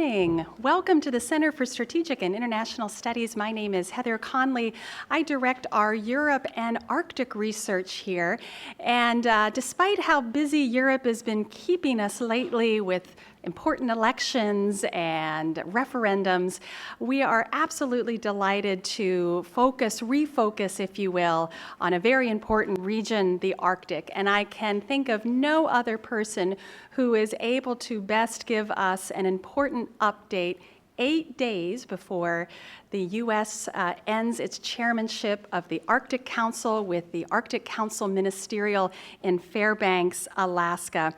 morning. Welcome to the Center for Strategic and International Studies. My name is Heather Conley. I direct our Europe and Arctic research here. And despite how busy Europe has been keeping us lately with important elections and referendums, we are absolutely delighted to refocus, if you will, on a very important region, the Arctic. And I can think of no other person who is able to best give us an important update 8 days before the U.S. Ends its chairmanship of the Arctic Council with the Arctic Council Ministerial in Fairbanks, Alaska.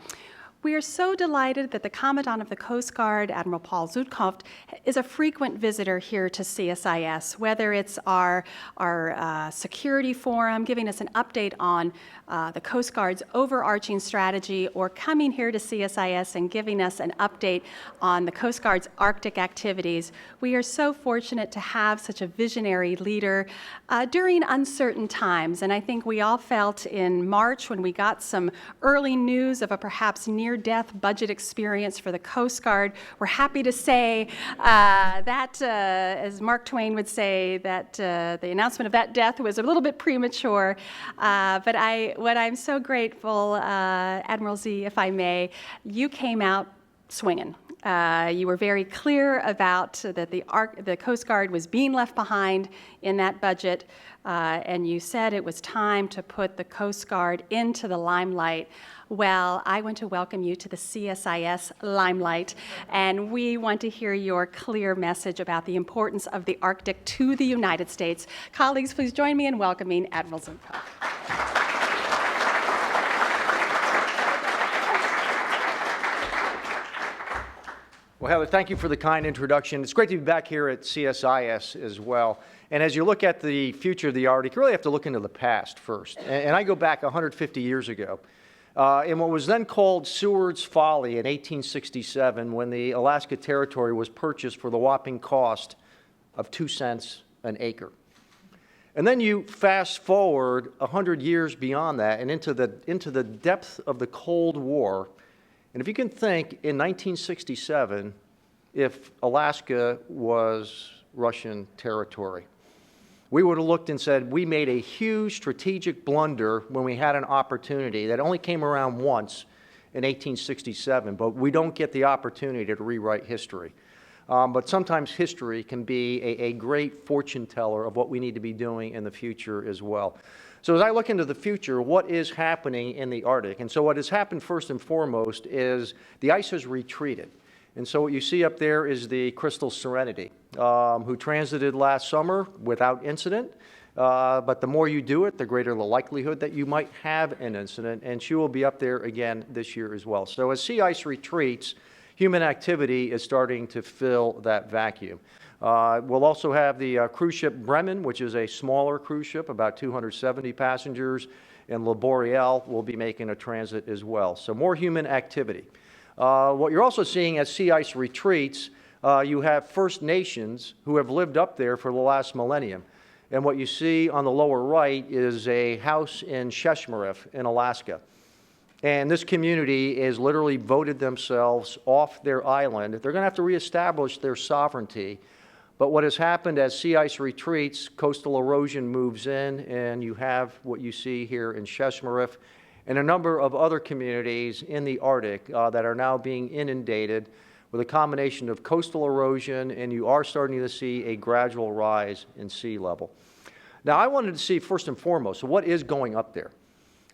We are so delighted that the Commandant of the Coast Guard, Admiral Paul Zukunft, is a frequent visitor here to CSIS, whether it's our security forum, giving us an update on the Coast Guard's overarching strategy, or coming here to CSIS and giving us an update on the Coast Guard's Arctic activities. We are so fortunate to have such a visionary leader during uncertain times, and I think we all felt in March when we got some early news of a perhaps near-death budget experience for the Coast Guard. We're happy to say that, as Mark Twain would say, that the announcement of that death was a little bit premature. But what I'm so grateful, Admiral Z, if I may, you came out swinging. You were very clear about that the Coast Guard was being left behind in that budget, and you said it was time to put the Coast Guard into the limelight. Well, I want to welcome you to the CSIS limelight, and we want to hear your clear message about the importance of the Arctic to the United States. Colleagues, please join me in welcoming Admiral Zukunft. Well, Heather, thank you for the kind introduction. It's great to be back here at CSIS as well. And as you look at the future of the Arctic, you really have to look into the past first. And I go back 150 years ago. In what was then called Seward's Folly in 1867, when the Alaska Territory was purchased for the whopping cost of 2 cents an acre. And then you fast forward 100 years beyond that and into the depth of the Cold War. And if you can think, in 1967, if Alaska was Russian territory, we would have looked and said, we made a huge strategic blunder when we had an opportunity that only came around once in 1867, but we don't get the opportunity to rewrite history. But sometimes history can be a great fortune teller of what we need to be doing in the future as well. So as I look into the future, what is happening in the Arctic? And so what has happened first and foremost is the ice has retreated. And so what you see up there is the Crystal Serenity, who transited last summer without incident. But the more you do it, the greater the likelihood that you might have an incident. And she will be up there again this year as well. So as sea ice retreats, human activity is starting to fill that vacuum. We'll also have the cruise ship Bremen, which is a smaller cruise ship, about 270 passengers, and Le Boreal will be making a transit as well. So more human activity. What you're also seeing as sea ice retreats, you have First Nations who have lived up there for the last millennium. And what you see on the lower right is a house in Sheshmaref in Alaska. And this community has literally voted themselves off their island. They're going to have to reestablish their sovereignty. But what has happened as sea ice retreats, coastal erosion moves in, and you have what you see here in Sheshmaref and a number of other communities in the Arctic that are now being inundated with a combination of coastal erosion, and you are starting to see a gradual rise in sea level. Now, I wanted to see first and foremost, so what is going up there?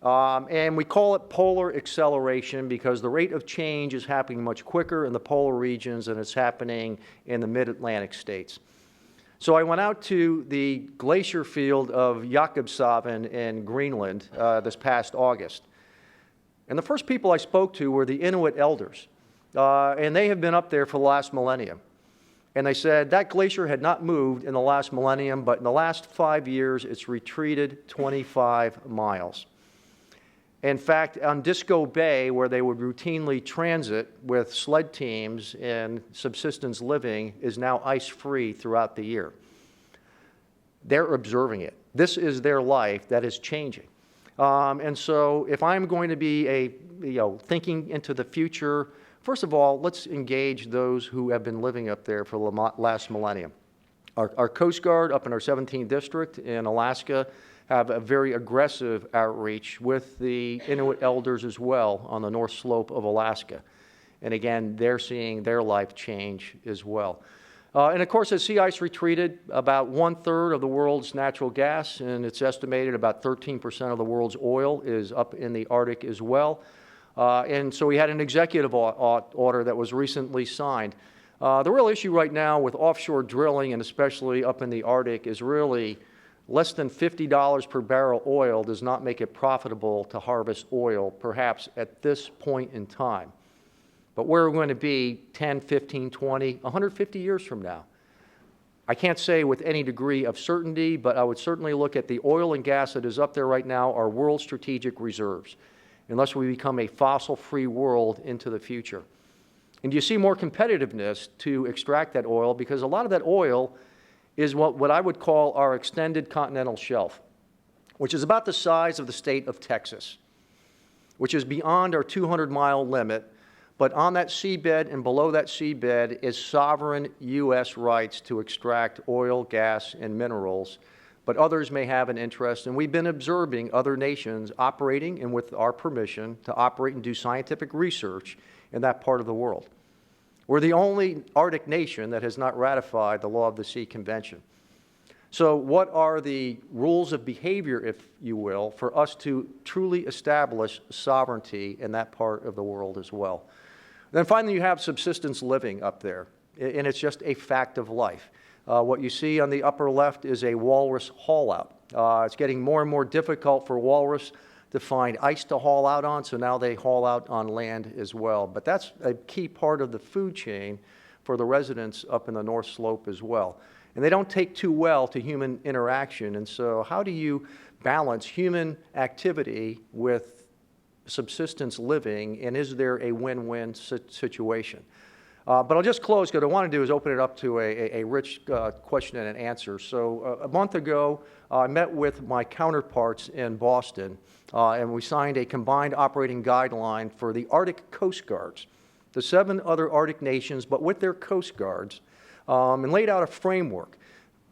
And we call it polar acceleration because the rate of change is happening much quicker in the polar regions than it's happening in the mid-Atlantic states. So I went out to the glacier field of Jakobshavn in Greenland this past August. And the first people I spoke to were the Inuit elders. And they have been up there for the last millennium. And they said that glacier had not moved in the last millennium, but in the last 5 years, it's retreated 25 miles. In fact, on Disco Bay, where they would routinely transit with sled teams and subsistence living, is now ice-free throughout the year. They're observing it. This is their life that is changing. And so if I'm going to be thinking into the future First of all, let's engage those who have been living up there for the last millennium. Our Coast Guard up in our 17th district in Alaska have a very aggressive outreach with the Inuit elders as well on the North Slope of Alaska. And again, they're seeing their life change as well. And of course, as sea ice retreated, about 1/3 of the world's natural gas, and it's estimated about 13% of the world's oil is up in the Arctic as well. And so we had an executive order that was recently signed. The real issue right now with offshore drilling, and especially up in the Arctic, is really less than $50 per barrel oil does not make it profitable to harvest oil, perhaps at this point in time. But where we're going to be 10, 15, 20, 150 years from now, I can't say with any degree of certainty, but I would certainly look at the oil and gas that is up there right now, our world strategic reserves, unless we become a fossil-free world into the future. And you see more competitiveness to extract that oil because a lot of that oil is what I would call our extended continental shelf, which is about the size of the state of Texas, which is beyond our 200-mile limit. But on that seabed and below that seabed is sovereign U.S. rights to extract oil, gas, and minerals. But others may have an interest, and we've been observing other nations operating, and with our permission, to operate and do scientific research in that part of the world. We're the only Arctic nation that has not ratified the Law of the Sea Convention. So what are the rules of behavior, if you will, for us to truly establish sovereignty in that part of the world as well? Then finally, you have subsistence living up there, and it's just a fact of life. What you see on the upper left is a walrus haul out. It's getting more and more difficult for walrus to find ice to haul out on, so now they haul out on land as well. But that's a key part of the food chain for the residents up in the North Slope as well. And they don't take too well to human interaction, and so how do you balance human activity with subsistence living, and is there a win-win situation? But I'll just close because what I want to do is open it up to a rich question and answer. So a month ago, I met with my counterparts in Boston, and we signed a combined operating guideline for the Arctic Coast Guards, the 7 other Arctic nations, but with their Coast Guards, and laid out a framework.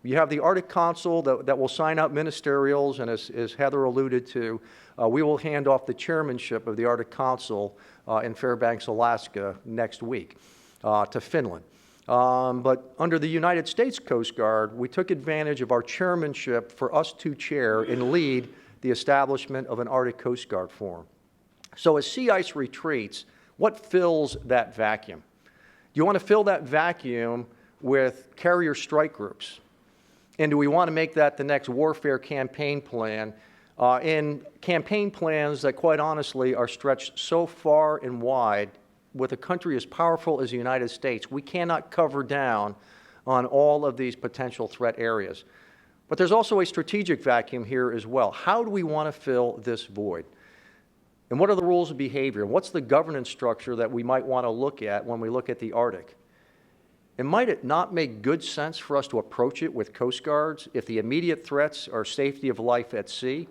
You have the Arctic Council that will sign out ministerials, and as Heather alluded to, we will hand off the chairmanship of the Arctic Council in Fairbanks, Alaska next week to Finland. But under the United States Coast Guard, we took advantage of our chairmanship for us to chair and lead the establishment of an Arctic Coast Guard Forum. So as sea ice retreats, what fills that vacuum? Do you want to fill that vacuum with carrier strike groups? And do we want to make that the next warfare campaign plan? In campaign plans that, quite honestly, are stretched so far and wide, with a country as powerful as the United States, we cannot cover down on all of these potential threat areas. But there's also a strategic vacuum here as well. How do we want to fill this void? And what are the rules of behavior? What's the governance structure that we might want to look at when we look at the Arctic? And might it not make good sense for us to approach it with Coast Guards if the immediate threats are safety of life at sea?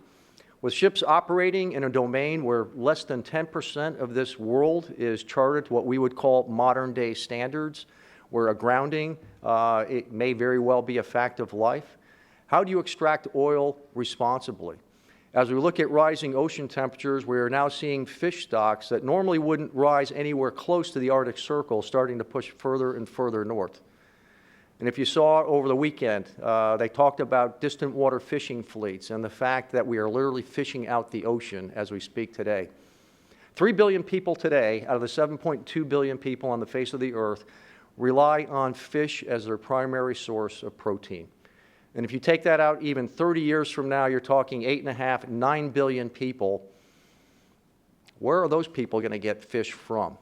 With ships operating in a domain where less than 10% of this world is charted to what we would call modern-day standards, where a grounding it may very well be a fact of life, how do you extract oil responsibly? As we look at rising ocean temperatures, we are now seeing fish stocks that normally wouldn't rise anywhere close to the Arctic Circle starting to push further and further north. And if you saw over the weekend, they talked about distant water fishing fleets and the fact that we are literally fishing out the ocean as we speak today. 3 billion people today, out of the 7.2 billion people on the face of the earth, rely on fish as their primary source of protein. And if you take that out even 30 years from now, you're talking 8.5, 9 billion people. Where are those people going to get fish from?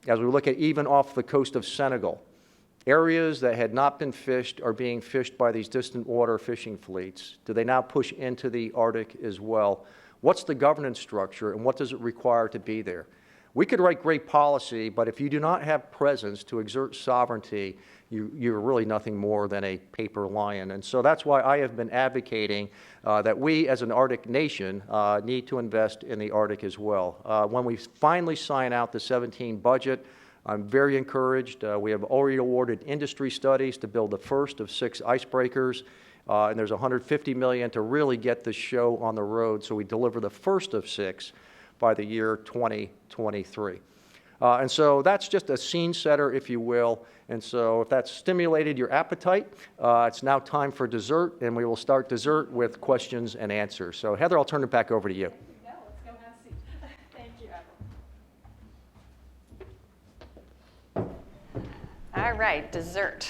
As we look at even off the coast of Senegal, areas that had not been fished are being fished by these distant water fishing fleets. Do they now push into the Arctic as well? What's the governance structure and what does it require to be there? We could write great policy, but if you do not have presence to exert sovereignty, you're really nothing more than a paper lion. And so that's why I have been advocating that we as an Arctic nation need to invest in the Arctic as well. When we finally sign out the 17 budget, I'm very encouraged. We have already awarded industry studies to build the first of 6 icebreakers, and there's $150 million to really get the show on the road so we deliver the first of 6 by the year 2023. And so that's just a scene setter, if you will. And so if that's stimulated your appetite, it's now time for dessert, and we will start dessert with questions and answers. So Heather, I'll turn it back over to you. Let's go have a seat. Thank you, Admiral. All right, dessert.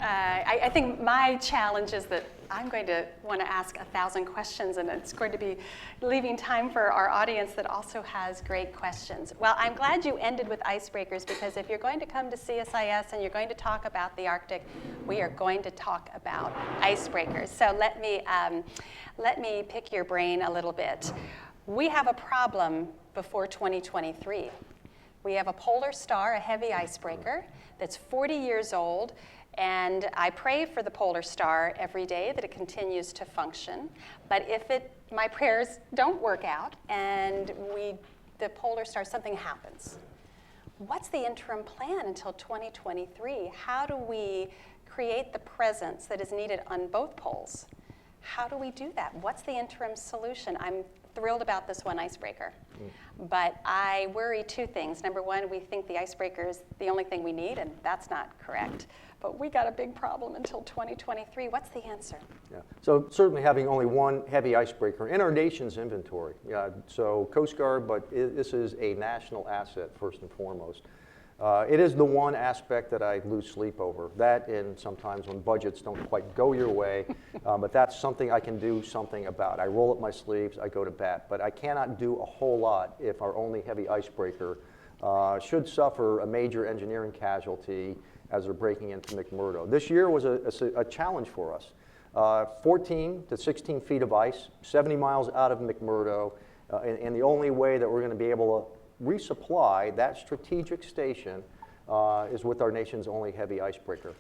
I think my challenge is that I'm going to want to ask 1,000 questions, and it's going to be leaving time for our audience that also has great questions. Well, I'm glad you ended with icebreakers, because if you're going to come to CSIS and you're going to talk about the Arctic, we are going to talk about icebreakers. So let me pick your brain a little bit. We have a problem before 2023. We have a polar star, a heavy icebreaker, that's 40 years old. And I pray for the polar star every day that it continues to function. But if my prayers don't work out and the polar star, something happens, what's the interim plan until 2023? How do we create the presence that is needed on both poles? How do we do that? What's the interim solution? I'm thrilled about this one icebreaker. But I worry 2 things. Number one, we think the icebreaker is the only thing we need, and that's not correct. But we got a big problem until 2023. What's the answer? Yeah. So certainly having only one heavy icebreaker in our nation's inventory. So Coast Guard, but this is a national asset first and foremost. It is the one aspect that I lose sleep over. That, and sometimes when budgets don't quite go your way, but that's something I can do something about. I roll up my sleeves, I go to bat. But I cannot do a whole lot if our only heavy icebreaker should suffer a major engineering casualty as they're breaking into McMurdo. This year was a challenge for us. 14 to 16 feet of ice, 70 miles out of McMurdo, and the only way that we're going to be able to resupply that strategic station is with our nation's only heavy icebreaker.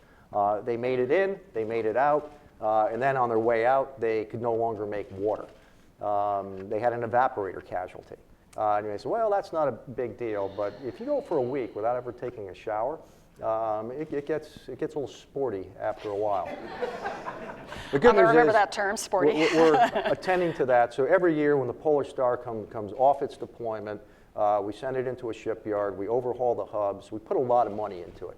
They made it in, they made it out, and then on their way out, they could no longer make water. They had an evaporator casualty. And you may say, well, that's not a big deal, but if you go for a week without ever taking a shower, it gets a little sporty after a while. The good I'm going to remember news is that term, sporty. We're attending to that. So every year when the Polar Star comes off its deployment, we send it into a shipyard, we overhaul the hubs, we put a lot of money into it.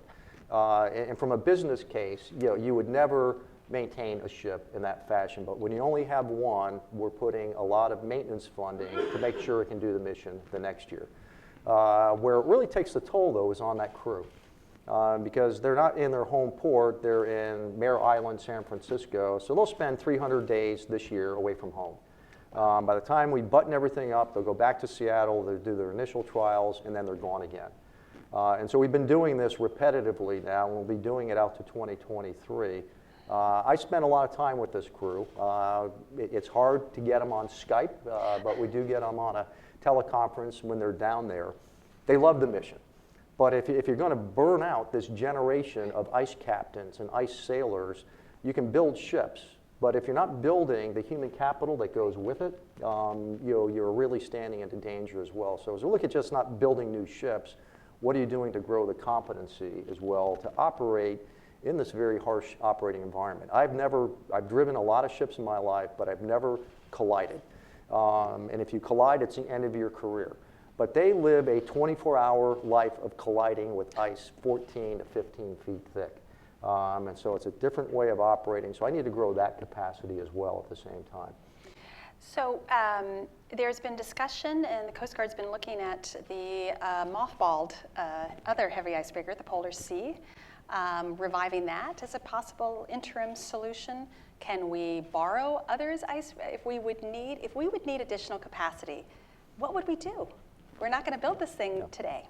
And from a business case, you would never maintain a ship in that fashion, but when you only have one, we're putting a lot of maintenance funding to make sure it can do the mission the next year. Where it really takes the toll, though, is on that crew. Because they're not in their home port, they're in Mare Island, San Francisco, so they'll spend 300 days this year away from home. By the time we button everything up, they'll go back to Seattle, they'll do their initial trials, and then they're gone again. And so we've been doing this repetitively now, and we'll be doing it out to 2023. I spend a lot of time with this crew. It's hard to get them on Skype, but we do get them on a teleconference when they're down there. They love the mission. But if you're going to burn out this generation of ice captains and ice sailors, you can build ships. But if you're not building the human capital that goes with it, you're really standing into danger as well. So as we look at just not building new ships, what are you doing to grow the competency as well to operate in this very harsh operating environment? I've driven a lot of ships in my life, but I've never collided. And if you collide, it's the end of your career. But they live a 24-hour life of colliding with ice 14 to 15 feet thick. And so it's a different way of operating. So I need to grow that capacity as well at the same time. So there's been discussion, and the Coast Guard's been looking at the mothballed other heavy icebreaker, the Polar Sea, reviving that as a possible interim solution. Can we borrow others' ice if we would need additional capacity? What would we do? We're not going to build this thing today.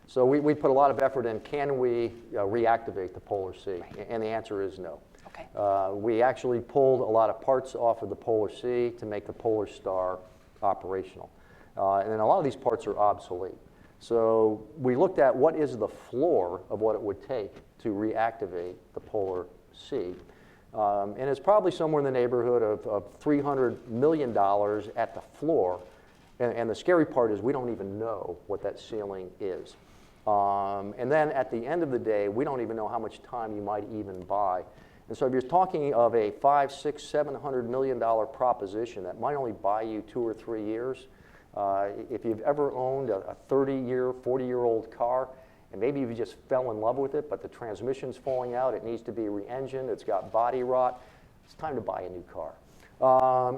So we put a lot of effort in, can we reactivate the Polar Sea? Right. And the answer is no. Okay. We actually pulled a lot of parts off of the Polar Sea to make the Polar Star operational. And then a lot of these parts are obsolete. So we looked at what is the floor of what it would take to reactivate the polar sea. And it's probably somewhere in the neighborhood of $300 million at the floor. And the scary part is we don't even know what that ceiling is. And then at the end of the day, we don't even know how much time you might even buy. And so if you're talking of a $500, $600, $700 million proposition that might only buy you 2 or 3 years, if you've ever owned a 30-year, 40-year-old car, and maybe you just fell in love with it, but the transmission's falling out, it needs to be re-engined, it's got body rot, it's time to buy a new car.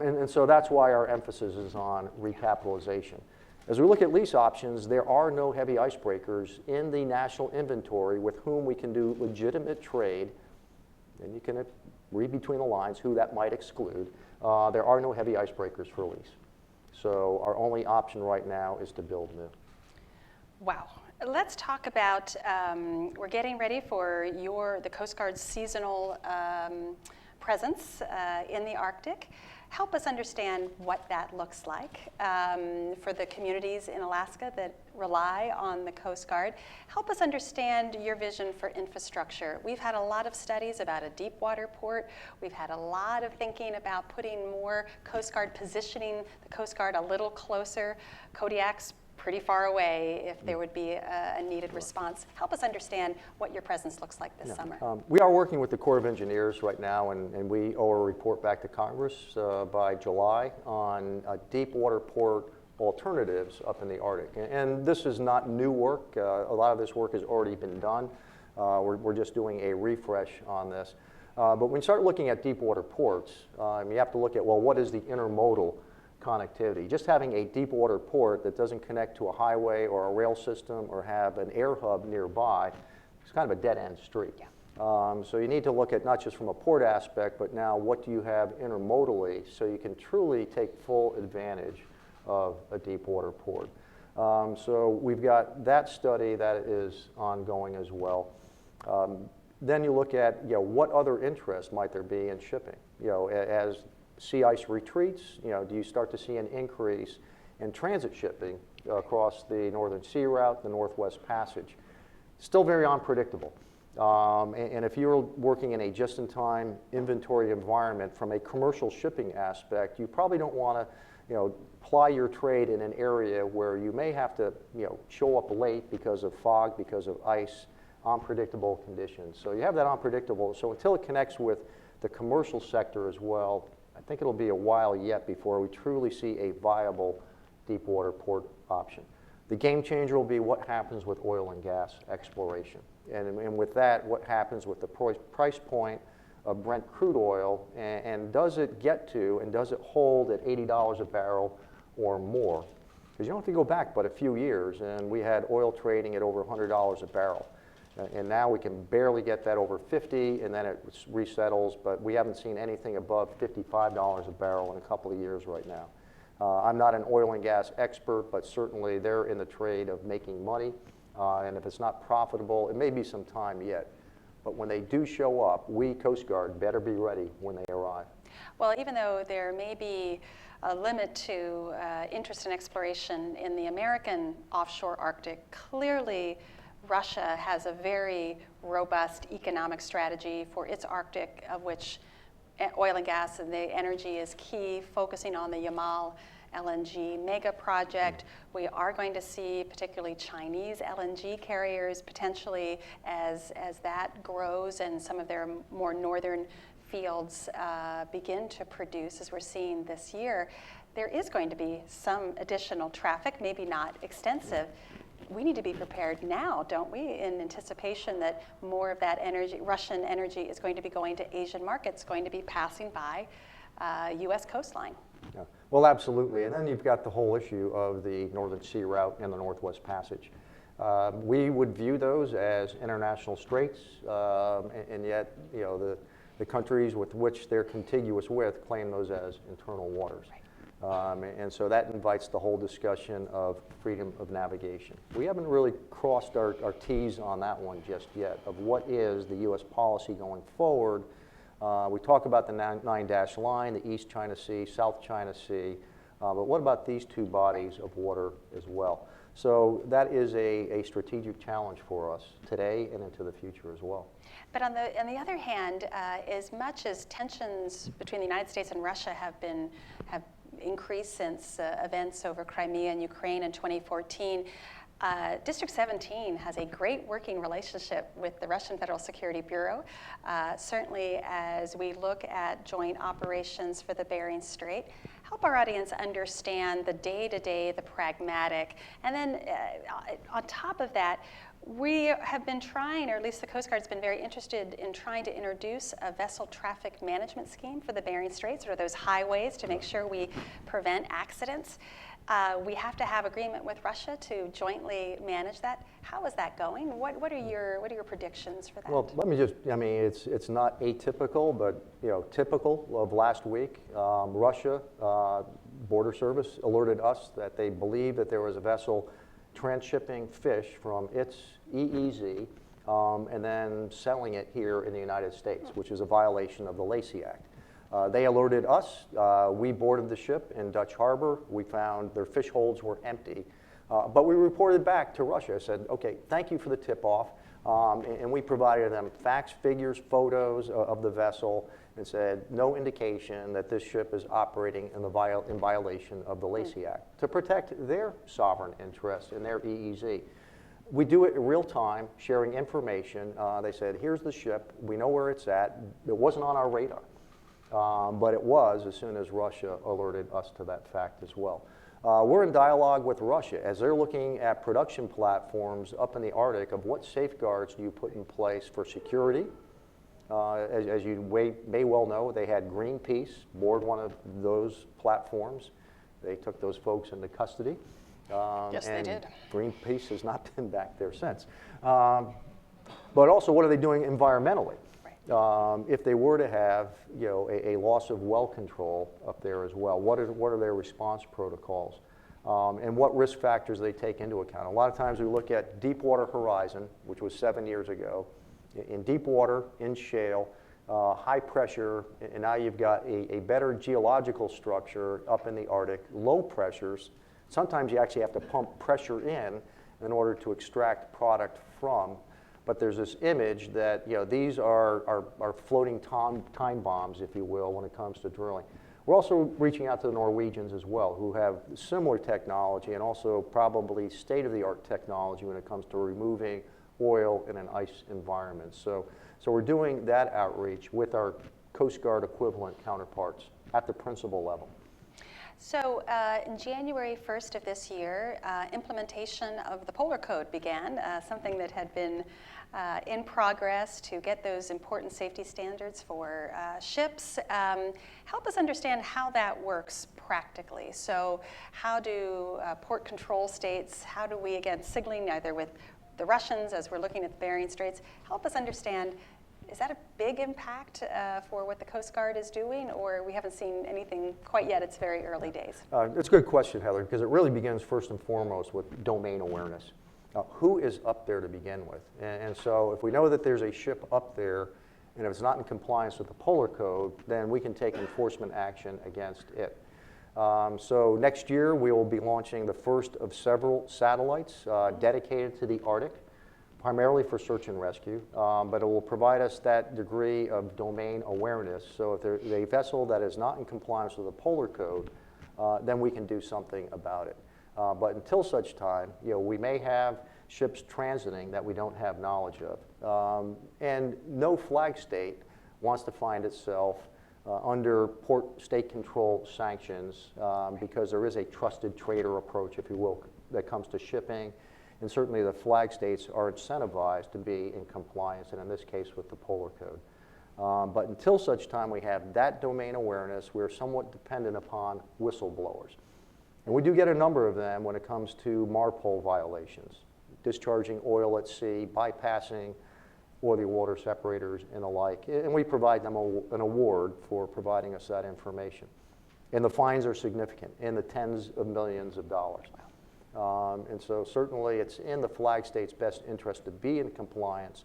And so that's why our emphasis is on recapitalization. As we look at lease options, there are no heavy icebreakers in the national inventory with whom we can do legitimate trade, and you can read between the lines who that might exclude. There are no heavy icebreakers for lease. So our only option right now is to build new. Wow. Let's talk about, we're getting ready for the Coast Guard's seasonal presence in the Arctic. Help us understand what that looks like for the communities in Alaska that rely on the Coast Guard. Help us understand your vision for infrastructure. We've had a lot of studies about a deepwater port. We've had a lot of thinking about putting more Coast Guard, positioning the Coast Guard a little closer. Kodiak's pretty far away if there would be a needed response. Help us understand what your presence looks like this summer. We are working with the Corps of Engineers right now, and we owe a report back to Congress by July on deep water port alternatives up in the Arctic. And this is not new work. A lot of this work has already been done. We're just doing a refresh on this. But when you start looking at deep water ports, you have to look at, well, what is the intermodal connectivity? Just having a deep water port that doesn't connect to a highway or a rail system or have an air hub nearby, it's kind of a dead-end street. Yeah. So you need to look at not just from a port aspect, but now what do you have intermodally so you can truly take full advantage of a deep water port. So we've got that study that is ongoing as well. Then you look at, what other interest might there be in shipping? As sea ice retreats, do you start to see an increase in transit shipping across the Northern Sea Route, the Northwest Passage? Still very unpredictable. And if you're working in a just-in-time inventory environment from a commercial shipping aspect, you probably don't want to, ply your trade in an area where you may have to, show up late because of fog, because of ice, unpredictable conditions. So you have that unpredictable. So until it connects with the commercial sector as well, I think it'll be a while yet before we truly see a viable deep water port option. The game changer will be what happens with oil and gas exploration. And with that, what happens with the price point of Brent crude oil, and does it get to, and does it hold at $80 a barrel or more? Because you don't have to go back but a few years, and we had oil trading at over $100 a barrel. And now we can barely get that over 50, and then it resettles, but we haven't seen anything above $55 a barrel in a couple of years right now. I'm not an oil and gas expert, but certainly they're in the trade of making money, and if it's not profitable, it may be some time yet. But when they do show up, we, Coast Guard, better be ready when they arrive. Well, even though there may be a limit to interest in exploration in the American offshore Arctic, clearly Russia has a very robust economic strategy for its Arctic, of which oil and gas and the energy is key, focusing on the Yamal LNG mega project. We are going to see particularly Chinese LNG carriers potentially as that grows and some of their more northern fields begin to produce, as we're seeing this year. There is going to be some additional traffic, maybe not extensive. We need to be prepared now, don't we, in anticipation that more of that energy, Russian energy, is going to be going to Asian markets, going to be passing by U.S. coastline. Yeah. Well, absolutely. And then you've got the whole issue of the Northern Sea Route and the Northwest Passage. We would view those as international straits, and yet, the countries with which they're contiguous with claim those as internal waters. Right. And so that invites the whole discussion of freedom of navigation. We haven't really crossed our T's on that one just yet, of what is the U.S. policy going forward. We talk about the 9-dash line, the East China Sea, South China Sea, but what about these two bodies of water as well? So that is a strategic challenge for us today and into the future as well. But on the other hand, as much as tensions between the United States and Russia have increased since events over Crimea and Ukraine in 2014, District 17 has a great working relationship with the Russian Federal Security Bureau. Certainly as we look at joint operations for the Bering Strait, help our audience understand the day-to-day, the pragmatic, and then on top of that, we have been trying, or at least the Coast Guard's been very interested in trying to introduce a vessel traffic management scheme for the Bering Straits, or those highways, to make sure we prevent accidents. We have to have agreement with Russia to jointly manage that. How is that going? What are your predictions for that? Well, let me just, I mean, it's not atypical, but typical of last week. Russia Border Service alerted us that they believed that there was a vessel transshipping fish from its EEZ and then selling it here in the United States, which is a violation of the Lacey Act. They alerted us. We boarded the ship in Dutch Harbor. We found their fish holds were empty. But we reported back to Russia, said, okay, thank you for the tip-off. And we provided them facts, figures, photos of the vessel, and said no indication that this ship is operating in violation of the Lacey Act to protect their sovereign interests in their EEZ. We do it in real time, sharing information. They said, here's the ship. We know where it's at. It wasn't on our radar. But it was as soon as Russia alerted us to that fact as well. We're in dialogue with Russia as they're looking at production platforms up in the Arctic of what safeguards do you put in place for security. As you may well know, they had Greenpeace board one of those platforms. They took those folks into custody. Yes, they did. Greenpeace has not been back there since. But also, what are they doing environmentally? If they were to have, a loss of well control up there as well, what are their response protocols, and what risk factors they take into account? A lot of times we look at Deepwater Horizon, which was 7 years ago. In deep water, in shale, high pressure, and now you've got a better geological structure up in the Arctic, low pressures. Sometimes you actually have to pump pressure in order to extract product from. But there's this image that these are floating time bombs, if you will, when it comes to drilling. We're also reaching out to the Norwegians as well, who have similar technology and also probably state-of-the-art technology when it comes to removing oil in an ice environment. So we're doing that outreach with our Coast Guard equivalent counterparts at the principal level. So in January 1st of this year, implementation of the Polar Code began, something that had been in progress to get those important safety standards for ships. Help us understand how that works practically. So how do port control states, how do we, again, signaling either with the Russians as we're looking at the Bering Straits, help us understand, is that a big impact for what the Coast Guard is doing, or we haven't seen anything quite yet? It's very early days. It's a good question, Heather, because it really begins first and foremost with domain awareness. Who is up there to begin with? And so if we know that there's a ship up there, and if it's not in compliance with the Polar Code, then we can take enforcement action against it. So next year, we will be launching the first of several satellites dedicated to the Arctic, primarily for search and rescue, but it will provide us that degree of domain awareness. So if there's a vessel that is not in compliance with the Polar Code, then we can do something about it. But until such time, we may have ships transiting that we don't have knowledge of. And no flag state wants to find itself under port state control sanctions because there is a trusted trader approach, if you will, that comes to shipping. And certainly the flag states are incentivized to be in compliance, and in this case with the Polar Code. But until such time we have that domain awareness, we're somewhat dependent upon whistleblowers. And we do get a number of them when it comes to MARPOL violations, discharging oil at sea, bypassing oily water separators and the like. And we provide them an award for providing us that information. And the fines are significant, in the tens of millions of dollars. And so certainly it's in the flag state's best interest to be in compliance,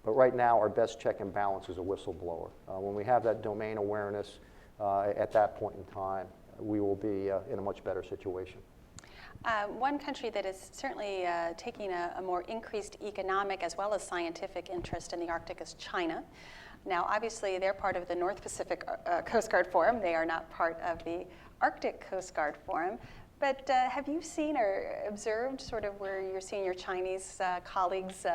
but right now our best check and balance is a whistleblower. When we have that domain awareness at that point in time, we will be in a much better situation. One country that is certainly taking a more increased economic as well as scientific interest in the Arctic is China. Now, obviously, they're part of the North Pacific Coast Guard Forum. They are not part of the Arctic Coast Guard Forum. But have you seen or observed sort of where you're seeing your Chinese colleagues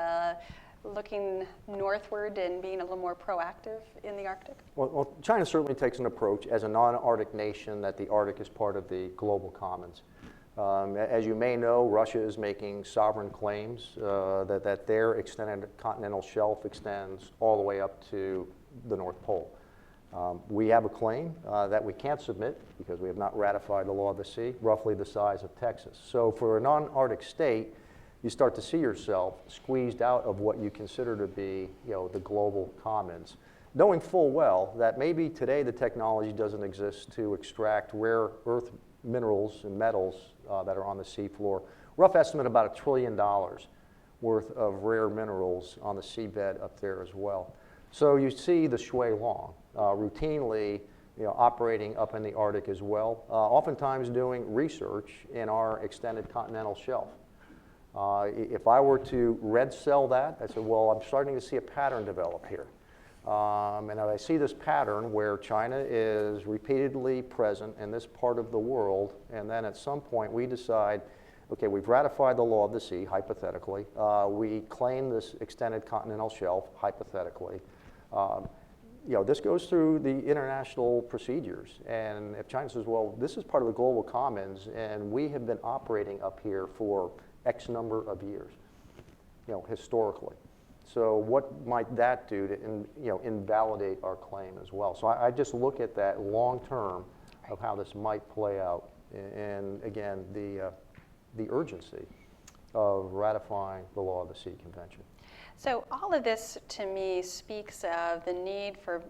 looking northward and being a little more proactive in the Arctic? Well, China certainly takes an approach as a non-Arctic nation that the Arctic is part of the global commons. As you may know, Russia is making sovereign claims that their extended continental shelf extends all the way up to the North Pole. We have a claim that we can't submit because we have not ratified the law of the sea, roughly the size of Texas. So for a non-Arctic state, you start to see yourself squeezed out of what you consider to be, the global commons, knowing full well that maybe today the technology doesn't exist to extract rare earth minerals and metals that are on the seafloor. Rough estimate about $1 trillion worth of rare minerals on the seabed up there as well. So you see the shui long routinely operating up in the Arctic as well, oftentimes doing research in our extended continental shelf. If I were to red cell that, I said, well, I'm starting to see a pattern develop here. And I see this pattern where China is repeatedly present in this part of the world, and then at some point we decide, okay, we've ratified the law of the sea, hypothetically. We claim this extended continental shelf, hypothetically. This goes through the international procedures, and if China says, well, this is part of the global commons, and we have been operating up here for X number of years, historically. So what might that do to invalidate our claim as well? So I just look at that long term of how this might play out, and again, the urgency of ratifying the Law of the Sea Convention. So all of this, to me, speaks of the need for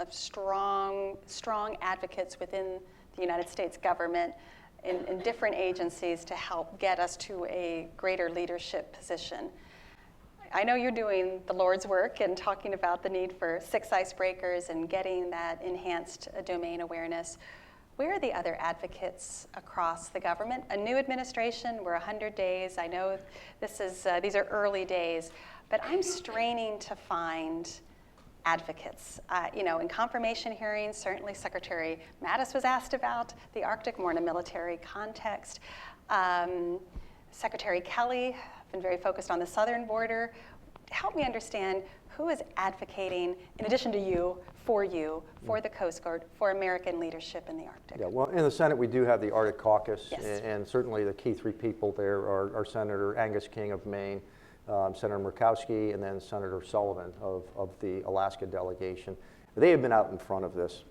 strong advocates within the United States government in different agencies to help get us to a greater leadership position. I know you're doing the Lord's work and talking about the need for 6 icebreakers and getting that enhanced domain awareness. Where are the other advocates across the government? A new administration, we're 100 days. I know these are early days, but I'm straining to find advocates. In confirmation hearings, certainly Secretary Mattis was asked about the Arctic more in a military context. Secretary Kelly, been very focused on the southern border. Help me understand who is advocating, in addition to you, for the Coast Guard, for American leadership in the Arctic. Yeah, well, in the Senate, we do have the Arctic Caucus, yes. and certainly the key 3 people there are Senator Angus King of Maine, Senator Murkowski, and then Senator Sullivan of the Alaska delegation. They have been out in front of this.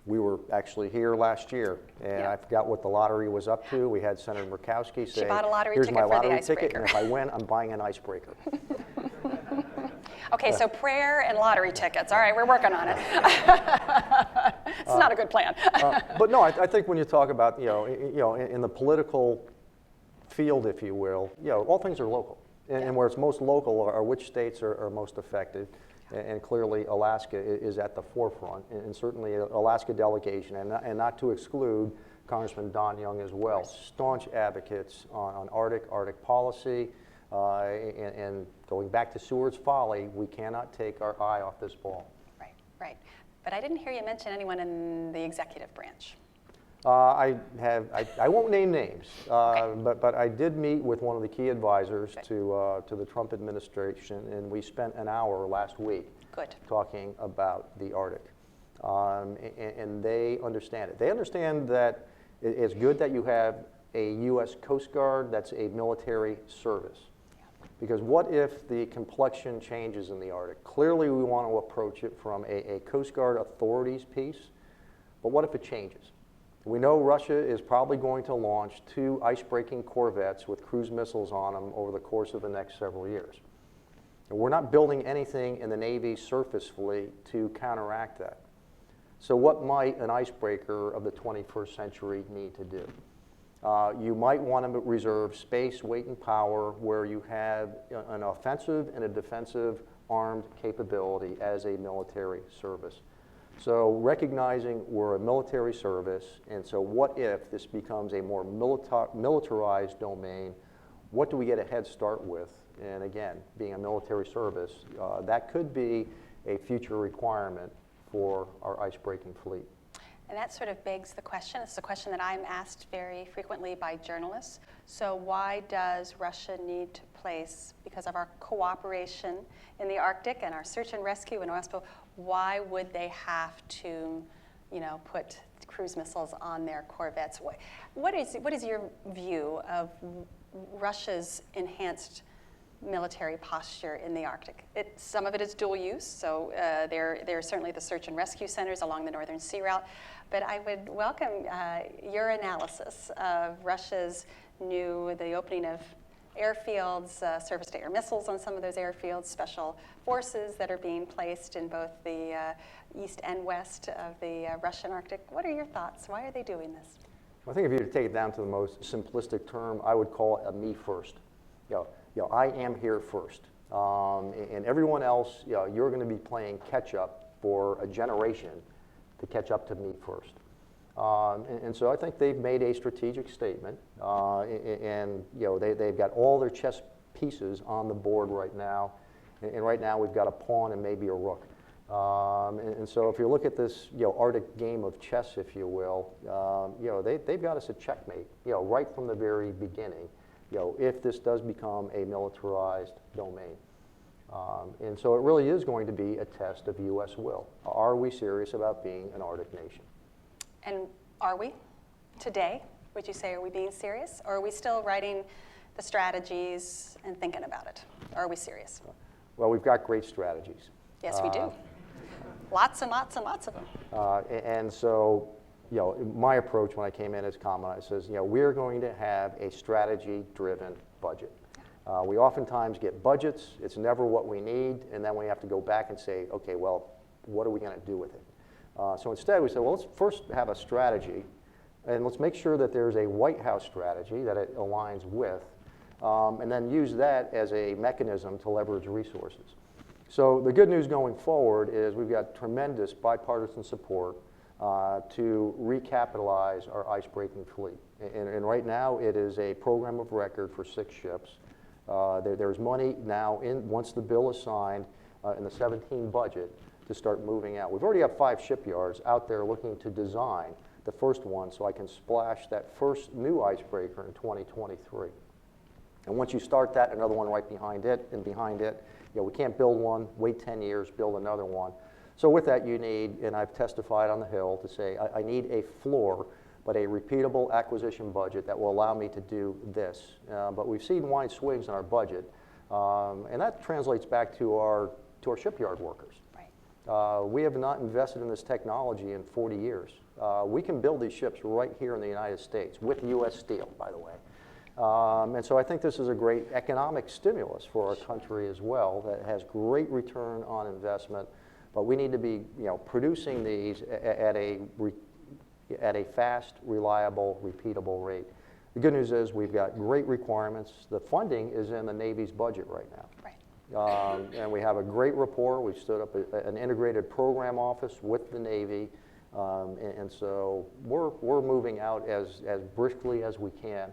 We were actually here last year, and I forgot what the lottery was up to. We had Senator Murkowski say, she bought a lottery here's ticket my lottery for the ticket, icebreaker. and if I win, I'm buying an icebreaker. Okay, so prayer and lottery tickets. All right, we're working on it. It's not a good plan. But no, I think when you talk about, in the political field, if you will, all things are local. And where it's most local are which states are most affected. And clearly, Alaska is at the forefront, and certainly Alaska delegation, and not to exclude Congressman Don Young as well, staunch advocates on Arctic policy, and going back to Seward's folly, we cannot take our eye off this ball. Right. But I didn't hear you mention anyone in the executive branch. I won't name names, Okay. but I did meet with one of the key advisors to the Trump administration, and we spent an hour last week talking about the Arctic. And they understand it. They understand that it's good that you have a U.S. Coast Guard that's a military service. Because what if the complexion changes in the Arctic? Clearly, we want to approach it from a Coast Guard authorities piece, but what if it changes? We know Russia is probably going to launch 2 ice-breaking corvettes with cruise missiles on them over the course of the next several years. And we're not building anything in the Navy's surface fleet to counteract that. So what might an icebreaker of the 21st century need to do? You might want to reserve space, weight, and power where you have an offensive and a defensive armed capability as a military service. So recognizing we're a military service, and so what if this becomes a more militarized domain? What do we get a head start with? And again, being a military service, that could be a future requirement for our icebreaking fleet. And that sort of begs the question, it's a question that I'm asked very frequently by journalists. So why does Russia need to place, because of our cooperation in the Arctic and our search and rescue and OSPO, why would they have to, put cruise missiles on their corvettes? What is your view of Russia's enhanced military posture in the Arctic? Some of it is dual use, so there are certainly the search and rescue centers along the Northern Sea Route, but I would welcome your analysis of Russia's the opening of airfields, surface-to-air missiles on some of those airfields, special forces that are being placed in both the east and west of the Russian Arctic. What are your thoughts? Why are they doing this? I think if you were to take it down to the most simplistic term, I would call it a me first. I am here first. And everyone else, you're going to be playing catch up for a generation to catch up to me first. And so I think they've made a strategic statement, and they've got all their chess pieces on the board right now. And right now we've got a pawn and maybe a rook. And so if you look at this Arctic game of chess, if you will, they've got us a checkmate, right from the very beginning, if this does become a militarized domain. And so it really is going to be a test of U.S. will. Are we serious about being an Arctic nation? And are we today? Would you say, are we being serious? Or are we still writing the strategies and thinking about it? Or are we serious? Well, we've got great strategies. Yes, we do. Lots and lots and lots of them. And so, my approach when I came in as Commandant, I says, we're going to have a strategy-driven budget. We oftentimes get budgets, it's never what we need, and then we have to go back and say, okay, well, what are we going to do with it? So instead we said, well, let's first have a strategy, and let's make sure that there's a White House strategy that it aligns with, and then use that as a mechanism to leverage resources. So the good news going forward is we've got tremendous bipartisan support to recapitalize our icebreaking fleet. And right now it is a program of record for 6 ships. There's money now, once the bill is signed in the 17 budget, to start moving out. We've already got 5 shipyards out there looking to design the first one so I can splash that first new icebreaker in 2023. And once you start that, another one right behind it, and behind it, we can't build one, wait 10 years, build another one. So with that you need, and I've testified on the Hill to say, I need a floor, but a repeatable acquisition budget that will allow me to do this. But we've seen wide swings in our budget, and that translates back to our shipyard workers. We have not invested in this technology in 40 years. We can build these ships right here in the United States with U.S. steel, by the way. And so I think this is a great economic stimulus for our country as well that has great return on investment, but we need to be producing these at a fast, reliable, repeatable rate. The good news is we've got great requirements. The funding is in the Navy's budget right now. And we have a great rapport. We've stood up an integrated program office with the Navy, and so we're moving out as briskly as we can,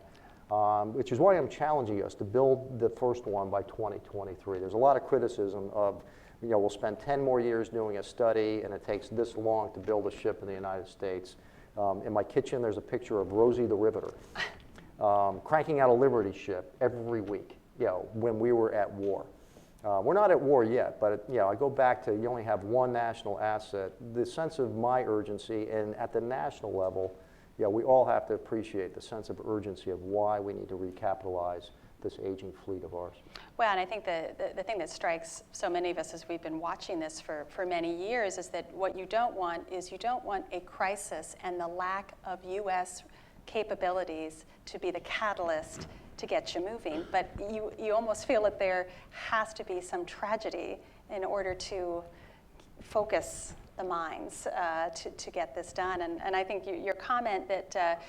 which is why I'm challenging us to build the first one by 2023. There's a lot of criticism of, we'll spend 10 more years doing a study, and it takes this long to build a ship in the United States. In my kitchen, there's a picture of Rosie the Riveter cranking out a Liberty ship every week, when we were at war. We're not at war yet, but I go back to you only have one national asset. The sense of my urgency, and at the national level, we all have to appreciate the sense of urgency of why we need to recapitalize this aging fleet of ours. Well, and I think the thing that strikes so many of us as we've been watching this for many years is that what you don't want is a crisis and the lack of U.S. capabilities to be the catalyst to get you moving, but you almost feel that there has to be some tragedy in order to focus the minds to get this done. And I think your comment that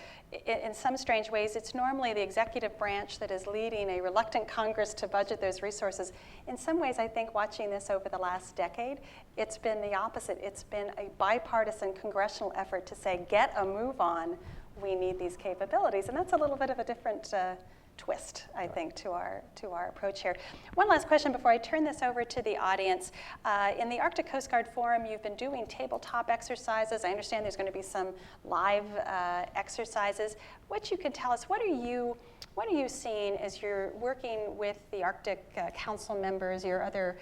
in some strange ways, it's normally the executive branch that is leading a reluctant Congress to budget those resources. In some ways, I think watching this over the last decade, it's been the opposite. It's been a bipartisan congressional effort to say, get a move on, we need these capabilities. And that's a little bit of a different twist, I think, to our approach here. One last question before I turn this over to the audience. In the Arctic Coast Guard Forum, you've been doing tabletop exercises. I understand there's going to be some live exercises. What you could tell us, what are you seeing as you're working with the Arctic Council members, your other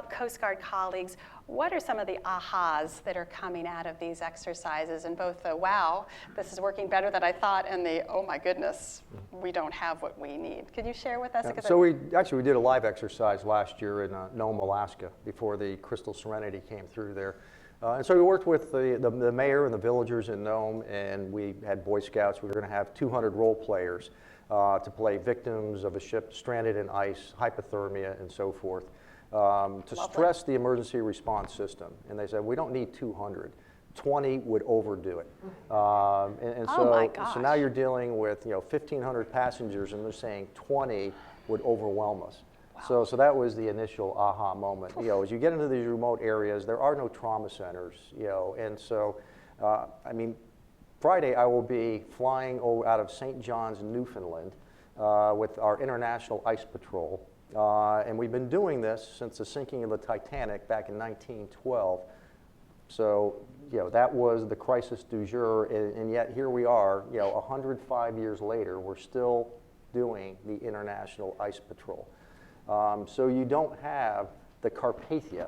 Coast Guard colleagues? What are some of the ahas that are coming out of these exercises, and both the, wow, this is working better than I thought, and the, oh my goodness, we don't have what we need? Could you share with us? So we did a live exercise last year in Nome, Alaska, before the Crystal Serenity came through there. And so we worked with the mayor and the villagers in Nome, and we had Boy Scouts. We were going to have 200 role players to play victims of a ship stranded in ice, hypothermia, and so forth. To stress the emergency response system. And they said, we don't need 200. 20 would overdo it. So now you're dealing with 1,500 passengers, and they're saying 20 would overwhelm us. Wow. So that was the initial aha moment. As you get into these remote areas, there are no trauma centers. And so, Friday I will be flying out of St. John's, Newfoundland, with our International Ice Patrol. And we've been doing this since the sinking of the Titanic back in 1912. So, that was the crisis du jour, and yet here we are, 105 years later, we're still doing the International Ice Patrol. So you don't have the Carpathia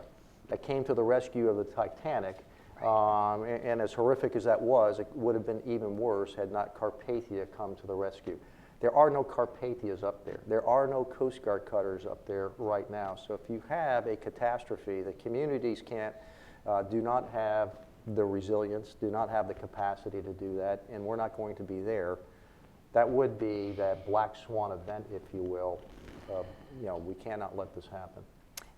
that came to the rescue of the Titanic, and as horrific as that was, it would have been even worse had not Carpathia come to the rescue. There are no Carpathias up there. There are no Coast Guard cutters up there right now. So if you have a catastrophe, the communities do not have the resilience, do not have the capacity to do that, and we're not going to be there. That would be that black swan event, if you will. We cannot let this happen.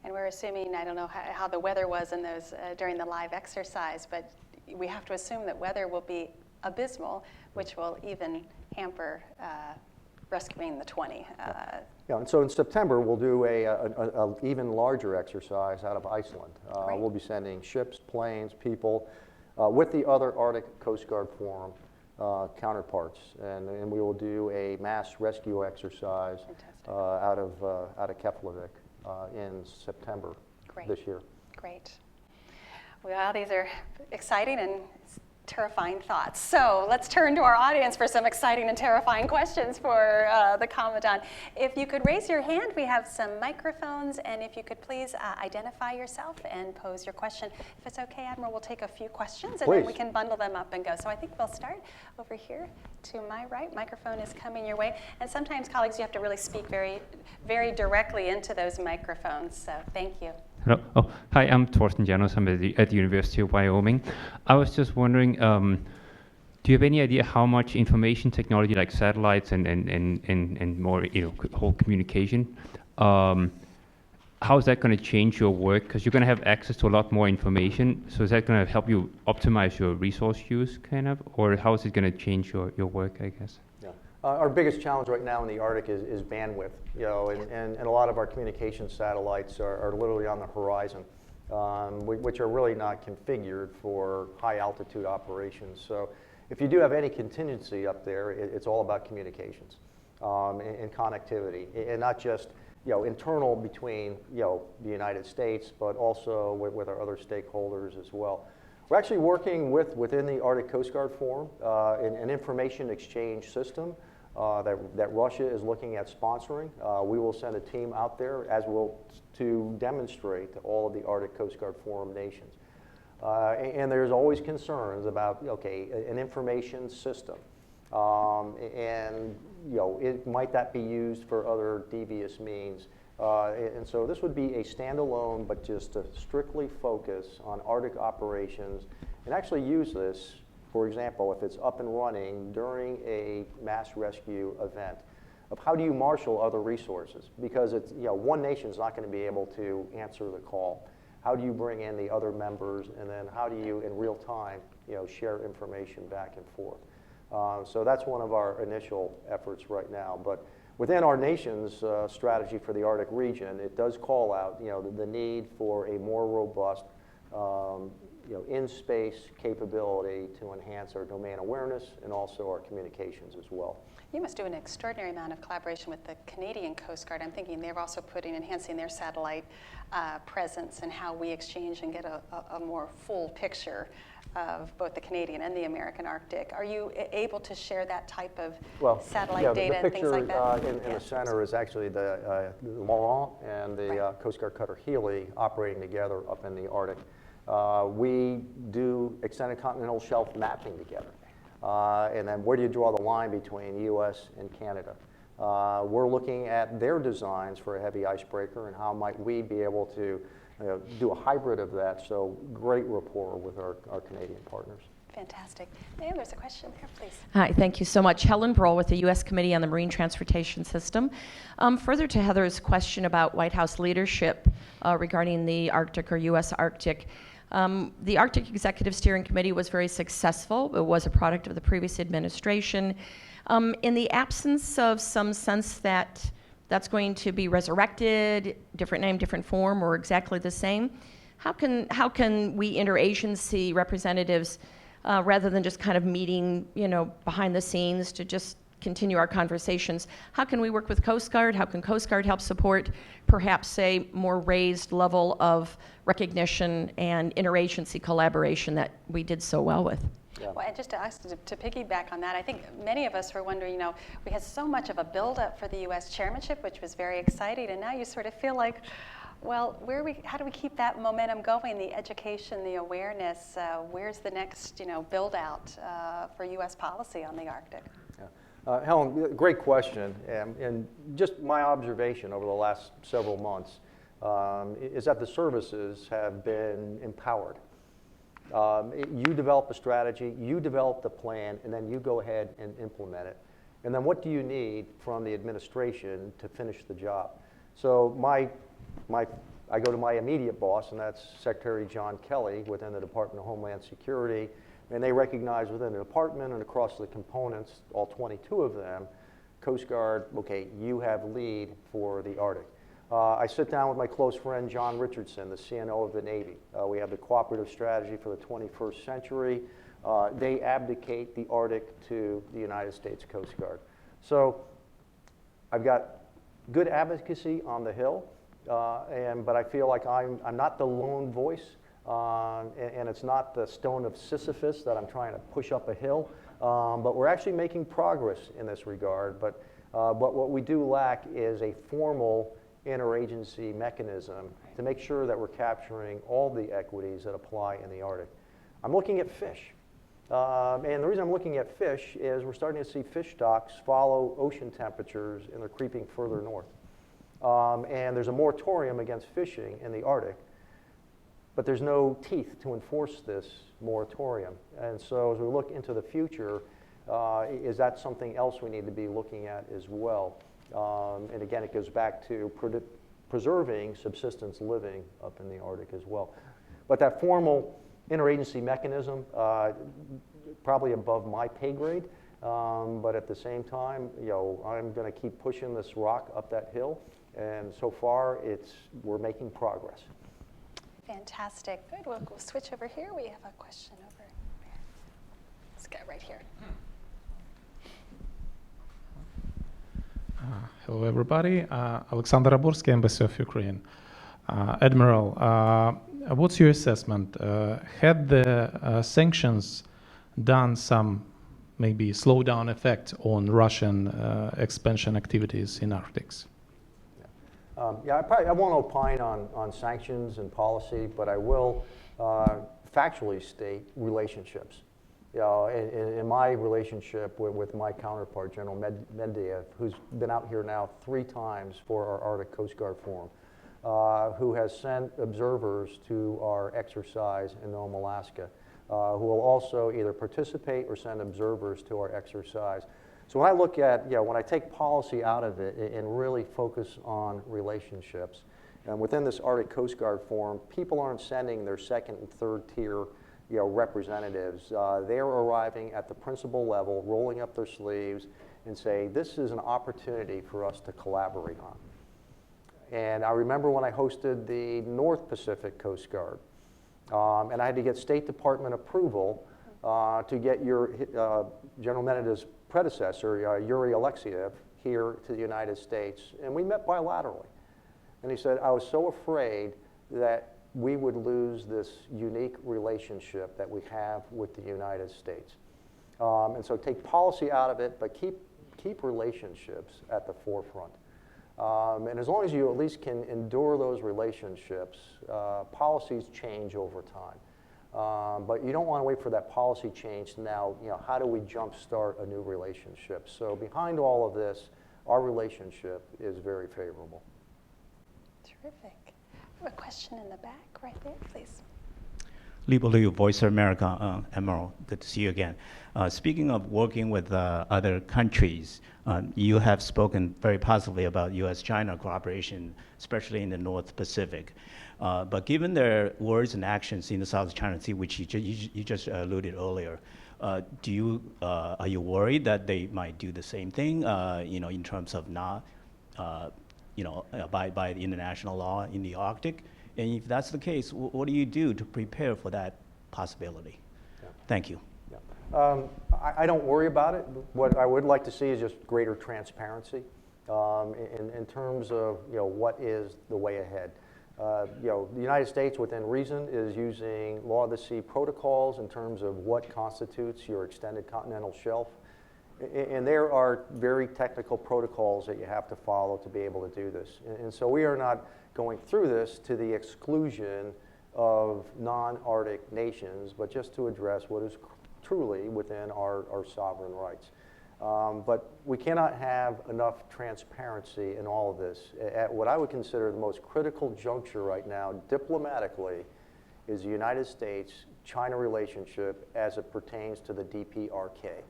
And we're assuming, I don't know how the weather was in those during the live exercise, but we have to assume that weather will be abysmal, which will even hamper rescuing the 20. And so in September, we'll do an even larger exercise out of Iceland. We'll be sending ships, planes, people with the other Arctic Coast Guard Forum counterparts, and we will do a mass rescue exercise out of Keflavik in September this year. Great. Well, these are exciting and terrifying thoughts. So let's turn to our audience for some exciting and terrifying questions for the Commandant. If you could raise your hand, we have some microphones, and if you could please identify yourself and pose your question. If it's okay, Admiral, we'll take a few questions, and then we can bundle them up and go. So I think we'll start over here to my right. Microphone is coming your way. And sometimes, colleagues, you have to really speak very, very directly into those microphones. So thank you. Hello. Oh, hi, I'm Torsten Janos. I'm at the University of Wyoming. I was just wondering, do you have any idea how much information technology like satellites and more, whole communication, how is that going to change your work? Because you're going to have access to a lot more information. So is that going to help you optimize your resource use, kind of? Or how is it going to change your work, I guess? Our biggest challenge right now in the Arctic is bandwidth, and a lot of our communication satellites are literally on the horizon, which are really not configured for high altitude operations. So if you do have any contingency up there, it's all about communications and connectivity, and not just internal between the United States, but also with our other stakeholders as well. We're actually working within the Arctic Coast Guard Forum an information exchange system that Russia is looking at sponsoring. We will send a team out there to demonstrate to all of the Arctic Coast Guard Forum nations. And there's always concerns about, an information system. And might that be used for other devious means? And so this would be a standalone, but just to strictly focus on Arctic operations and actually use this, for example, if it's up and running during a mass rescue event, of how do you marshal other resources? Because it's, one nation is not going to be able to answer the call. How do you bring in the other members, and then how do you, in real time, share information back and forth? So that's one of our initial efforts right now. But within our nation's strategy for the Arctic region, it does call out, the need for a more robust, in-space capability to enhance our domain awareness and also our communications as well. You must do an extraordinary amount of collaboration with the Canadian Coast Guard. I'm thinking they're also enhancing their satellite presence and how we exchange and get a more full picture of both the Canadian and the American Arctic. Are you able to share that type of satellite data and things like that? The picture in the center is actually the Laurent and the Coast Guard cutter Healy operating together up in the Arctic. We do extended continental shelf mapping together. And then where do you draw the line between U.S. and Canada? We're looking at their designs for a heavy icebreaker and how might we be able to do a hybrid of that, so great rapport with our Canadian partners. Fantastic. Ma'am, there's a question there, please. Hi, thank you so much. Helen Brohl with the U.S. Committee on the Marine Transportation System. Further to Heather's question about White House leadership regarding the Arctic or U.S. Arctic, the Arctic Executive Steering Committee was very successful. It was a product of the previous administration. In the absence of some sense that that's going to be resurrected, different name, different form, or exactly the same, how can we interagency representatives, rather than just kind of meeting, behind the scenes to just continue our conversations, how can we work with Coast Guard? How can Coast Guard help support perhaps a more raised level of recognition and interagency collaboration that we did so well with? Yeah. Well, and just to piggyback on that, I think many of us were wondering, we had so much of a buildup for the U.S. chairmanship, which was very exciting, and now you sort of feel like, well, how do we keep that momentum going, the education, the awareness? Where's the next, build out for U.S. policy on the Arctic? Yeah. Helen, great question, and just my observation over the last several months is that the services have been empowered. You develop a strategy, you develop the plan, and then you go ahead and implement it. And then what do you need from the administration to finish the job? So I go to my immediate boss, and that's Secretary John Kelly within the Department of Homeland Security, and they recognize within the department and across the components, all 22 of them, Coast Guard, okay, you have lead for the Arctic. I sit down with my close friend John Richardson, the CNO of the Navy. We have the cooperative strategy for the 21st century. They abdicate the Arctic to the United States Coast Guard. So I've got good advocacy on the Hill, but I feel like I'm not the lone voice, and it's not the stone of Sisyphus that I'm trying to push up a hill, but we're actually making progress in this regard. But what we do lack is a formal interagency mechanism to make sure that we're capturing all the equities that apply in the Arctic. I'm looking at fish. And the reason I'm looking at fish is we're starting to see fish stocks follow ocean temperatures, and they're creeping further north. And there's a moratorium against fishing in the Arctic, but there's no teeth to enforce this moratorium. And so as we look into the future, is that something else we need to be looking at as well? And again, it goes back to preserving subsistence living up in the Arctic as well. But that formal interagency mechanism, probably above my pay grade, but at the same time, I'm going to keep pushing this rock up that hill, and so far we're making progress. Fantastic. Good. We'll switch over here. We have a question over there. Let's go right here. Hello, everybody. Alexander Rabursky, Embassy of Ukraine. Admiral, what's your assessment? Had the sanctions done some maybe slowdown effect on Russian expansion activities in Arctics? I won't opine on sanctions and policy, but I will factually state relationships. In my relationship with my counterpart, General Medvedev, who's been out here now 3 times for our Arctic Coast Guard Forum, who has sent observers to our exercise in Nome, Alaska, who will also either participate or send observers to our exercise. So when I look at, when I take policy out of it and really focus on relationships, And within this Arctic Coast Guard Forum, people aren't sending their second and third tier representatives. They're arriving at the principal level, rolling up their sleeves, and say, this is an opportunity for us to collaborate on. And I remember when I hosted the North Pacific Coast Guard, and I had to get State Department approval to get your General Menendez's predecessor, Yuri Alexiev, here to the United States. And we met bilaterally. And he said, I was so afraid that we would lose this unique relationship that we have with the United States. And so take policy out of it, but keep relationships at the forefront. And as long as you at least can endure those relationships, policies change over time. But you don't want to wait for that policy change to now, how do we jumpstart a new relationship? So behind all of this, our relationship is very favorable. Terrific. I have a question in the back right there, please. Liu, Voice of America, Admiral, good to see you again. Speaking of working with other countries, you have spoken very positively about U.S.-China cooperation, especially in the North Pacific. But given their words and actions in the South China Sea, which you just alluded earlier, are you worried that they might do the same thing, in terms of not, abide by the international law in the Arctic? And if that's the case, what do you do to prepare for that possibility? Yeah. Thank you. Yeah. I don't worry about it. What I would like to see is just greater transparency in terms of what is the way ahead. The United States, within reason, is using law of the sea protocols in terms of what constitutes your extended continental shelf. And there are very technical protocols that you have to follow to be able to do this. And so we are not going through this to the exclusion of non-Arctic nations, but just to address what is truly within our sovereign rights. But we cannot have enough transparency in all of this. At what I would consider the most critical juncture right now, diplomatically, is the United States-China relationship as it pertains to the DPRK.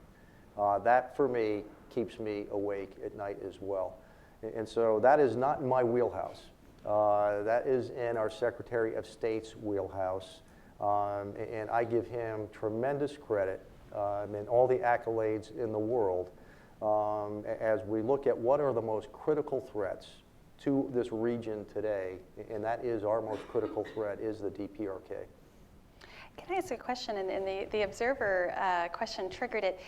That, for me, keeps me awake at night as well. And so that is not in my wheelhouse. That is in our Secretary of State's wheelhouse. And I give him tremendous credit and all the accolades in the world as we look at what are the most critical threats to this region today. And that is our most critical threat is the DPRK. Can I ask a question? And the observer question triggered it.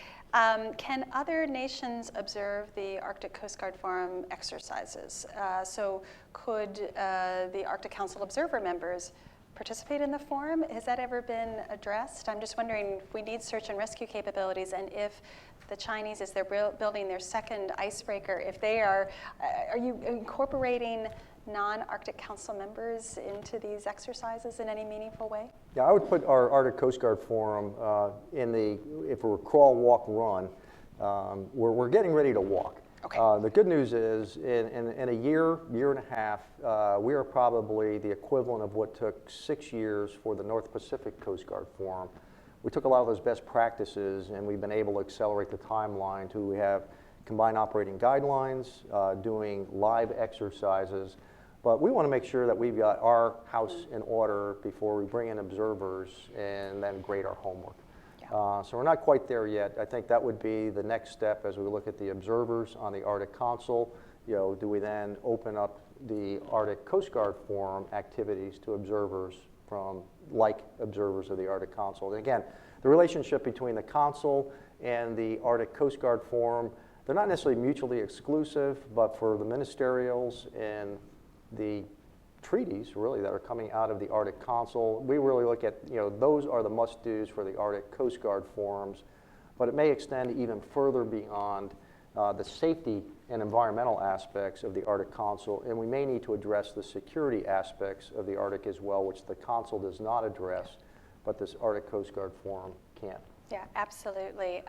Can other nations observe the Arctic Coast Guard Forum exercises? So could the Arctic Council observer members participate in the forum? Has that ever been addressed? I'm just wondering if we need search and rescue capabilities, and if the Chinese, as they're building their second icebreaker, if they are you incorporating non-Arctic Council members into these exercises in any meaningful way? Yeah, I would put our Arctic Coast Guard Forum in the, if we're crawl, walk, run, we're getting ready to walk. Okay. The good news is in a year and a half, we are probably the equivalent of what took 6 years for the North Pacific Coast Guard Forum. We took a lot of those best practices and we've been able to accelerate the timeline to we have combined operating guidelines, doing live exercises. But we want to make sure that we've got our house in order before we bring in observers and then grade our homework. Yeah. So we're not quite there yet. I think that would be the next step as we look at the observers on the Arctic Council. Do we then open up the Arctic Coast Guard Forum activities to observers from like observers of the Arctic Council? And again, the relationship between the Council and the Arctic Coast Guard Forum, they're not necessarily mutually exclusive, but for the ministerials and the treaties really that are coming out of the Arctic Council, we really look at, those are the must-dos for the Arctic Coast Guard forums, but it may extend even further beyond the safety and environmental aspects of the Arctic Council, and we may need to address the security aspects of the Arctic as well, which the Council does not address, but this Arctic Coast Guard forum can. Yeah, absolutely.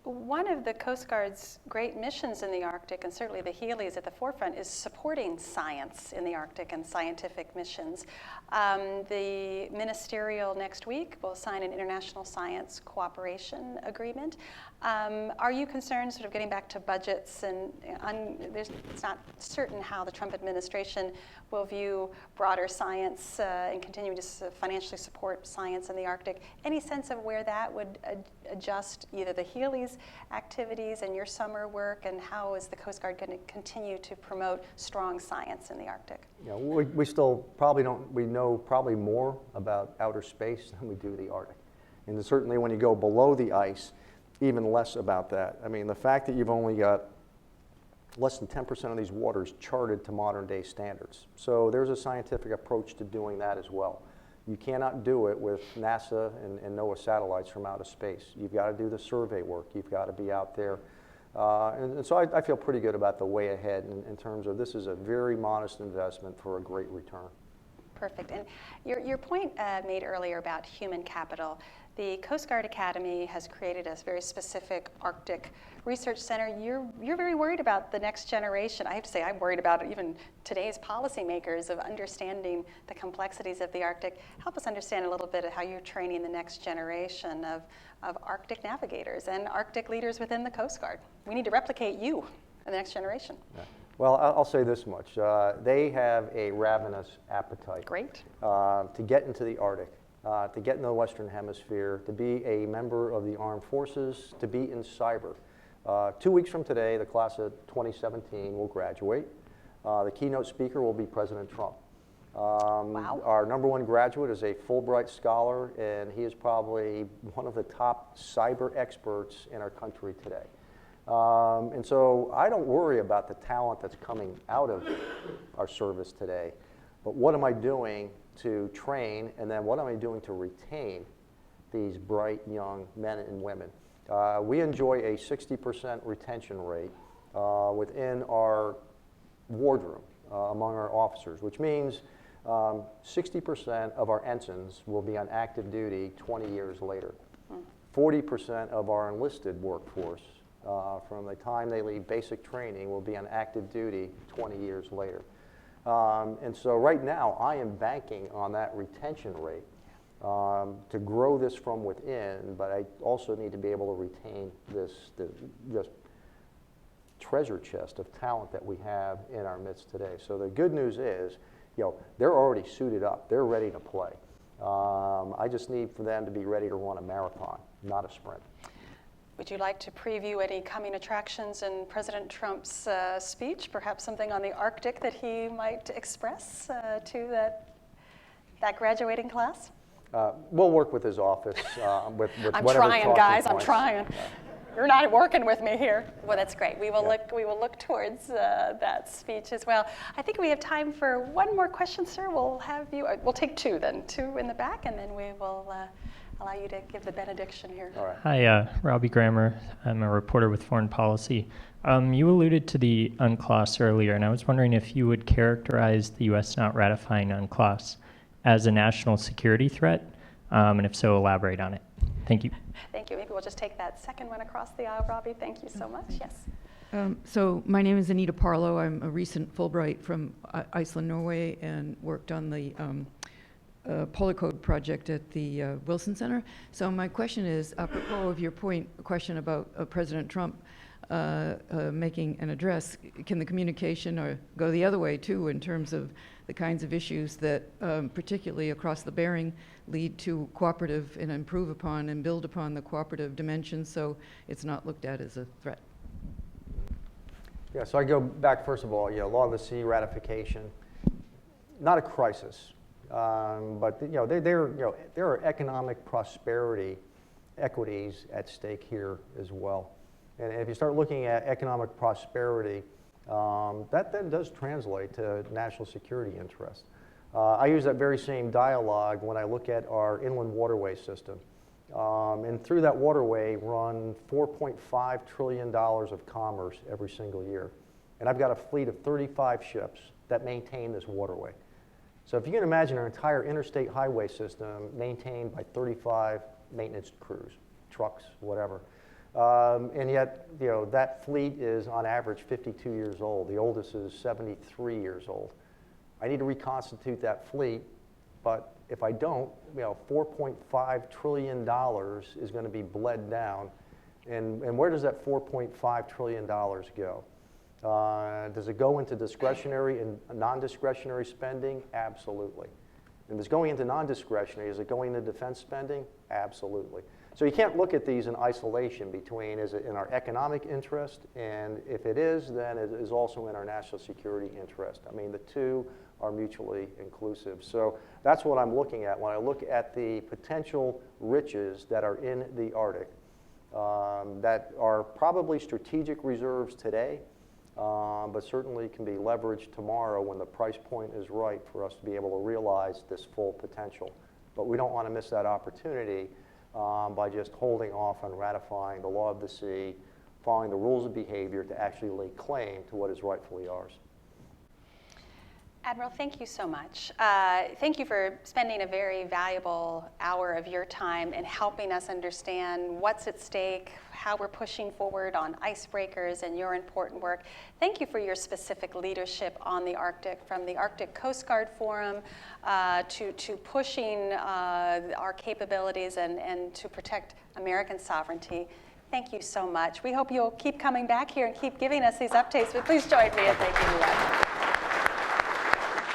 One of the Coast Guard's great missions in the Arctic, and certainly the Healy is at the forefront, is supporting science in the Arctic and scientific missions. The ministerial next week will sign an international science cooperation agreement. Are you concerned, sort of getting back to budgets, and it's not certain how the Trump administration will view broader science and continue to financially support science in the Arctic? Any sense of where that would adjust either the Healy's activities and your summer work, and how is the Coast Guard going to continue to promote strong science in the Arctic? You know, we still probably don't, we know probably more about outer space than we do the Arctic. And certainly when you go below the ice, even less about that. I mean, the fact that you've only got less than 10% of these waters charted to modern day standards. So there's a scientific approach to doing that as well. You cannot do it with NASA and NOAA satellites from outer space. You've got to do the survey work. You've got to be out there. And so I feel pretty good about the way ahead in terms of this is a very modest investment for a great return. Perfect. And your point made earlier about human capital, the Coast Guard Academy has created a very specific Arctic research center. You're very worried about the next generation. I have to say, I'm worried about even today's policymakers of understanding the complexities of the Arctic. Help us understand a little bit of how you're training the next generation of Arctic navigators and Arctic leaders within the Coast Guard. We need to replicate you in the next generation. Yeah. Well, I'll say this much. They have a ravenous appetite. Great. To get into the Arctic, to get into the Western Hemisphere, to be a member of the armed forces, to be in cyber. 2 weeks from today, the class of 2017 will graduate. The keynote speaker will be President Trump. Wow. Our #1 graduate is a Fulbright scholar, and he is probably one of the top cyber experts in our country today. And so I don't worry about the talent that's coming out of our service today, but what am I doing to train, and then what am I doing to retain these bright young men and women? We enjoy a 60% retention rate within our wardroom among our officers, which means 60% of our ensigns will be on active duty 20 years later. 40% of our enlisted workforce from the time they leave basic training will be on active duty 20 years later. And so right now I am banking on that retention rate to grow this from within, but I also need to be able to retain this treasure chest of talent that we have in our midst today. So the good news is, you know, they're already suited up. They're ready to play. I just need for them to be ready to run a marathon, not a sprint. Would you like to preview any coming attractions in President Trump's speech? Perhaps something on the Arctic that he might express to that graduating class? We'll work with his office with I'm whatever trying, talking guys. points. I'm trying. You're not working with me here. Well, that's great. We will look towards that speech as well. I think we have time for one more question, sir. We'll have you. We'll take two then. Two in the back, and then we will allow you to give the benediction here. All right. Hi, Robbie Grammer. I'm a reporter with Foreign Policy. You alluded to the UNCLOS earlier, and I was wondering if you would characterize the U.S. not ratifying UNCLOS as a national security threat, and if so, elaborate on it. Thank you. Thank you. Maybe we'll just take that second one across the aisle, Robbie. Thank you so much. Yes. So my name is Anita Parlow. I'm a recent Fulbright from Iceland, Norway, and worked on the Polar Code project at the Wilson Center. So my question is, apropos of your question about President Trump making an address, can the communication go the other way too in terms of the kinds of issues that, particularly across the Bering, lead to cooperative and improve upon and build upon the cooperative dimension, so it's not looked at as a threat? Yeah, so I go back, first of all, Law of the Sea ratification, not a crisis, but there are economic prosperity equities at stake here as well. And if you start looking at economic prosperity, that then does translate to national security interests. I use that very same dialogue when I look at our inland waterway system. And through that waterway run $4.5 trillion of commerce every single year. And I've got a fleet of 35 ships that maintain this waterway. So if you can imagine our entire interstate highway system maintained by 35 maintenance crews, trucks, whatever, And yet, that fleet is on average 52 years old. The oldest is 73 years old. I need to reconstitute that fleet, but if I don't, $4.5 trillion is going to be bled down. And where does that $4.5 trillion go? Does it go into discretionary and non-discretionary spending? Absolutely. And if it's going into non-discretionary, is it going into defense spending? Absolutely. So you can't look at these in isolation between, is it in our economic interest, and if it is, then it is also in our national security interest. I mean, the two are mutually inclusive. So that's what I'm looking at when I look at the potential riches that are in the Arctic, that are probably strategic reserves today, but certainly can be leveraged tomorrow when the price point is right for us to be able to realize this full potential. But we don't want to miss that opportunity by just holding off on ratifying the law of the sea, following the rules of behavior to actually lay claim to what is rightfully ours. Admiral, thank you so much. Thank you for spending a very valuable hour of your time and helping us understand what's at stake, how we're pushing forward on icebreakers and your important work. Thank you for your specific leadership on the Arctic, from the Arctic Coast Guard Forum to pushing our capabilities and to protect American sovereignty. Thank you so much. We hope you'll keep coming back here and keep giving us these updates, but please join me in thanking you.